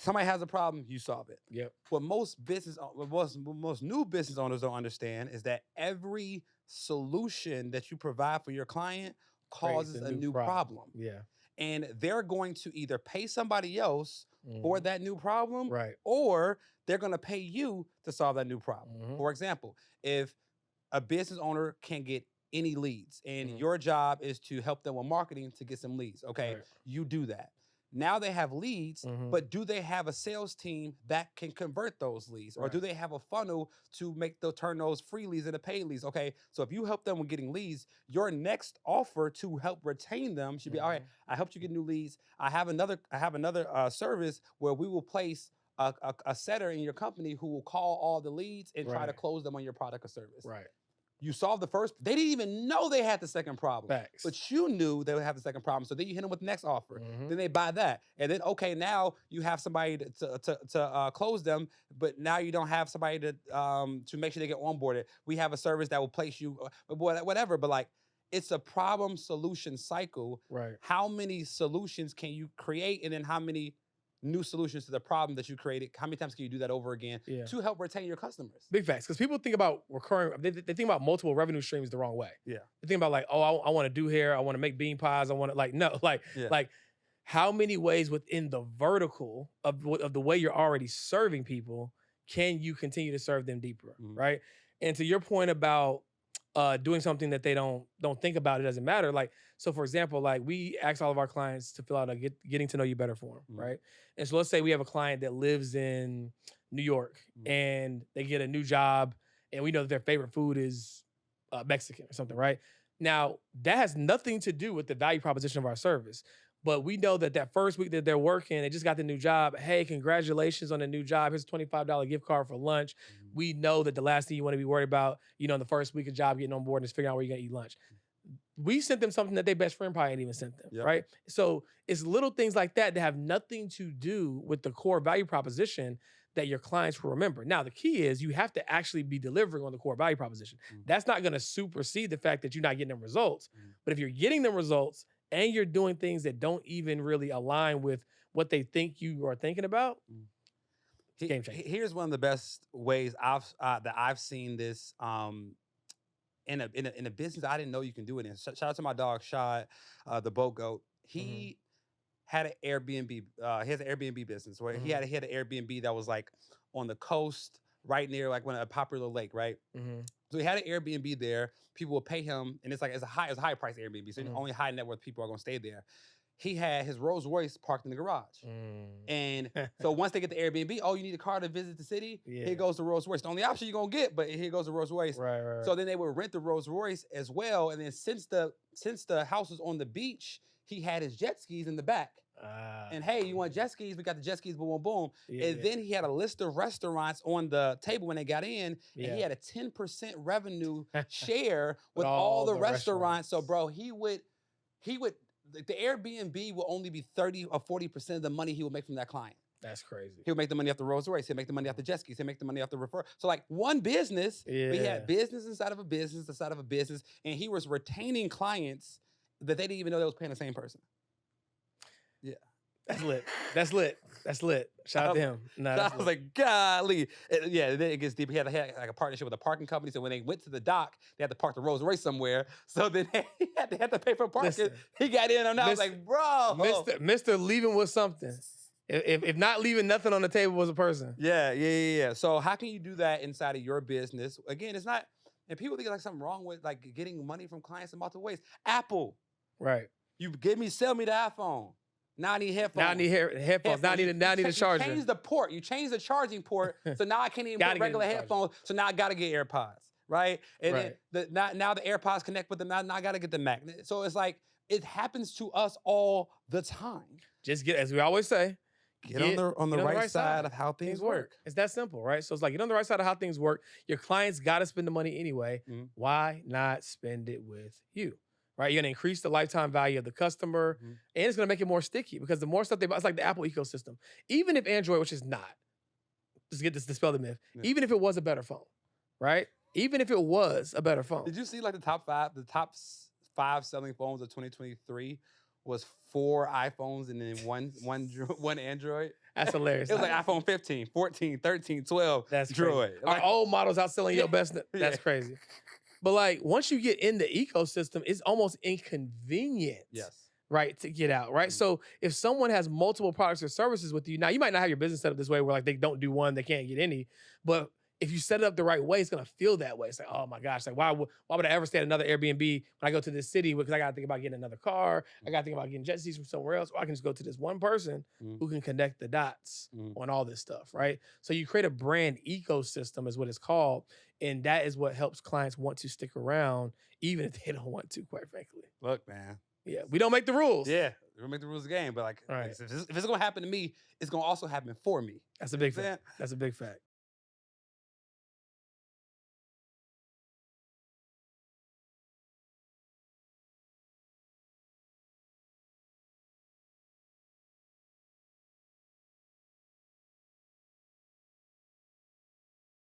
Somebody has a problem, you solve it. Yep. What most new business owners don't understand is that every solution that you provide for your client causes a new problem. Yeah. And they're going to either pay somebody else for that new problem, Right. or they're going to pay you to solve that new problem. Mhm. For example, if a business owner can get any leads and your job is to help them with marketing to get some leads, okay, Right. you do that. Now they have leads, but do they have a sales team that can convert those leads? Or do they have a funnel to turn those free leads into paid leads? Okay, so if you help them with getting leads, your next offer to help retain them should be, all right, I helped you get new leads. I have another service where we will place a setter in your company who will call all the leads and try to close them on your product or service. Right. You solved the first. They didn't even know they had the second problem. Facts. But you knew they would have the second problem. So then you hit them with the next offer. Then they buy that. And then, okay, now you have somebody to close them, but now you don't have somebody to make sure they get onboarded. We have a service that will place you, whatever. But like, it's a problem solution cycle. Right. How many solutions can you create? And then how many new solutions to the problem that you created? How many times can you do that over again to help retain your customers? Big facts. Because people think about recurring, they think about multiple revenue streams the wrong way. Yeah. They think about like, oh, I want to do hair, I want to make bean pies, I want to like how many ways within the vertical of the way you're already serving people can you continue to serve them deeper, right? And to your point about doing something that they don't think about, it doesn't matter. Like, so for example, like we ask all of our clients to fill out a getting to know you better form, right? And so let's say we have a client that lives in New York and they get a new job and we know that their favorite food is Mexican or something, right? Now, that has nothing to do with the value proposition of our service. But we know that first week that they're working, they just got the new job. Hey, congratulations on the new job. Here's a $25 gift card for lunch. We know that the last thing you want to be worried about, in the first week of job getting on board is figuring out where you're going to eat lunch. We sent them something that their best friend probably ain't even sent them, right? So it's little things like that that have nothing to do with the core value proposition that your clients will remember. Now, the key is you have to actually be delivering on the core value proposition. That's not going to supersede the fact that you're not getting them results. But if you're getting them results and you're doing things that don't even really align with what they think you are thinking about, game changer. Here's one of the best ways that I've seen this in a business I didn't know you can do it in. Shout out to my dog Shad, the boat goat. He had an Airbnb. He has an Airbnb business where he had an Airbnb that was like on the coast, right near like a popular lake, right? So he had an Airbnb there. People will pay him, and it's a high price Airbnb. So only high net worth people are gonna stay there. He had his Rolls Royce parked in the garage. And so once they get the Airbnb, oh, you need a car to visit the city? Here goes the Rolls Royce. The only option you're gonna get, but here goes the Rolls Royce. Right. So then they would rent the Rolls Royce as well. And then since the house was on the beach, he had his jet skis in the back. And hey, you want jet skis? We got the jet skis, boom, boom, boom. And then he had a list of restaurants on the table when they got in, and he had a 10% revenue share with all the restaurants. So bro, he would the Airbnb will only be 30 or 40% of the money he would make from that client. That's crazy. He'll make the money off the Rolls Royce. He'll make the money off the jet skis. He'll make the money off the refer. So like one business, we had business inside of a business, and he was retaining clients that they didn't even know they was paying the same person. Yeah. That's lit. Shout out to him. I was like, golly. Yeah, then it gets deep. He had like a partnership with a parking company. So when they went to the dock, they had to park the Rolls Royce somewhere. So then they had to pay for parking. Listen, he got in on that. I was like, bro. Mr. leaving with something. If not leaving nothing on the table was a person. Yeah. So how can you do that inside of your business? Again, it's not, and people think like something wrong with like getting money from clients in multiple ways. Apple. Right. You sell me the iPhone. Now I need headphones. Now I need headphones. Now I need a charger. You change the port. You change the charging port. So now I can't even put regular headphones. So now I got to get AirPods, right? And then now the AirPods connect with them. Now I got to get the Mac. So it's like, it happens to us all the time. Just as we always say, get on the right side of how things work. It's that simple, right? So it's like, get on the right side of how things work. Your clients got to spend the money anyway. Why not spend it with you? Right, you're gonna increase the lifetime value of the customer, and it's gonna make it more sticky because the more stuff they buy, it's like the Apple ecosystem. Even if Android, which is not, just get this dispel the myth. Even if it was a better phone, right? Even if it was a better phone. Did you see like the top five selling phones of 2023 was 4 iPhones and then one Android? That's hilarious. It was like iPhone 15, 14, 13, 12. That's Droid. crazy. Our old models outselling your best. That's Yeah. crazy. But like once you get in the ecosystem, it's almost inconvenient. Yes. Right, to get out, right? So if someone has multiple products or services with you, now you might not have your business set up this way where like they don't do one, they can't get any. But if you set it up the right way, it's gonna feel that way. It's like, oh my gosh, like why would I ever stay at another Airbnb when I go to this city? Because I gotta think about getting another car, I gotta think about getting jet skis from somewhere else, or I can just go to this one person who can connect the dots on all this stuff, right? So you create a brand ecosystem, is what it's called, and that is what helps clients want to stick around, even if they don't want to, quite frankly. Look, man. Yeah, we don't make the rules. Yeah, we don't make the rules of the game, but like, right. if it's gonna happen to me, it's gonna also happen for me. That's a big fact. That's a big fact.